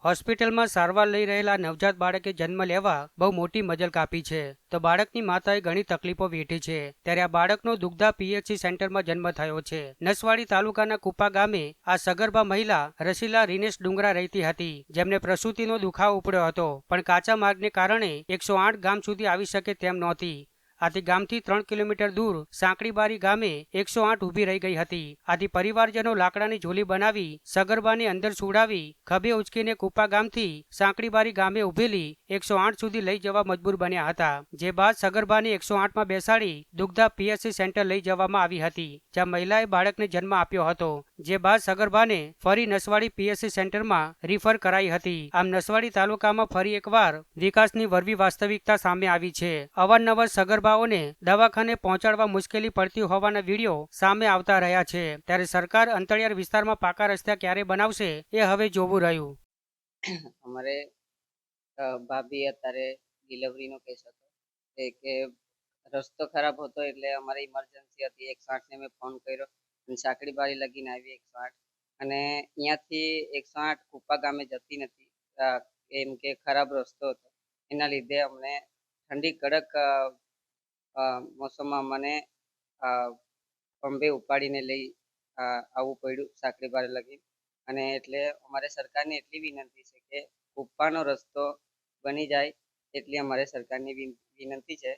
હોસ્પિટલમાં સારવાર લઈ રહેલા નવજાત બાળકે જન્મ લેવા બહુ મોટી મજલ કાપી છે તો બાળકની માતાએ ઘણી તકલીફો વેઠી છે ત્યારે આ બાળકનો દુગ્ધા પીએચસી સેન્ટરમાં જન્મ થયો છે। નસવાડી તાલુકાના કુપા ગામે આ સગર્ભા મહિલા રસીલા રીનેશ ડુંગરા રહેતી હતી જેમને પ્રસૂતિનો દુખાવો ઉપડ્યો હતો પણ કાચા માર્ગને કારણે 108 ગામ સુધી આવી શકે તેમ નહોતી। આથી ગામથી 3 કિલોમીટર દૂર સાંકડીબારી ગામે 108 ઊભી રહી ગઈ હતી। આથી પરિવારજનો લાકડાની ઝોલી બનાવી સગર્ભાને અંદર સુડાવી ખભે ઉચકીને કુપા ગામથી સાંકડીબારી ગામે ઊભેલી 108 સુધી લઈ જવા મજબૂર બન્યા હતા। જે બાદ સગર્ભાને 108 માં બેસાડી દુગ્ધા પીએચસી સેન્ટર લઈ જવામાં આવી હતી જ્યાં મહિલાએ બાળકને જન્મ આપ્યો હતો। જે બાદ સગર્ભાને ફરી નસવાડી પીએચસી સેન્ટરમાં રિફર કરાઈ હતી। આમ નસવાડી તાલુકામાં ફરી એકવાર વિકાસની વરવી વાસ્તવિકતા સામે આવી છે। અવારનવાર સગર્ભાઓને દવાખાને પહોંચાડવા મુશ્કેલી પડતી હોવાના વિડીયો સામે આવતા રહ્યા છે ત્યારે સરકાર અંતરિયાળ વિસ્તારમાં પાકા રસ્તા ક્યારે બનાવશે એ હવે જોવું રહ્યું। અમારે ભાભી અત્યારે ડિલિવરીનો કેસ હતો કે રસ્તો ખરાબ હતો એટલે અમારે ઇમરજન્સી હતી 108 ને મેં ફોન કર્યો અને સાંકડી બારી લગીને આવી 108 અને અહીંયાથી 108 કુપા ગામે જતી નથી કેમ કે ખરાબ રસ્તો હતો એના લીધે અમને ઠંડી કડક મોસમમાં મને પંબે ઉપાડીને લઈ આવવું પડ્યું સાંકડી બારી લગી અને એટલે અમારે સરકારને એટલી વિનંતી છે કે કુપાનો રસ્તો બની જાય એટલી અમારે સરકારની વિનંતી છે।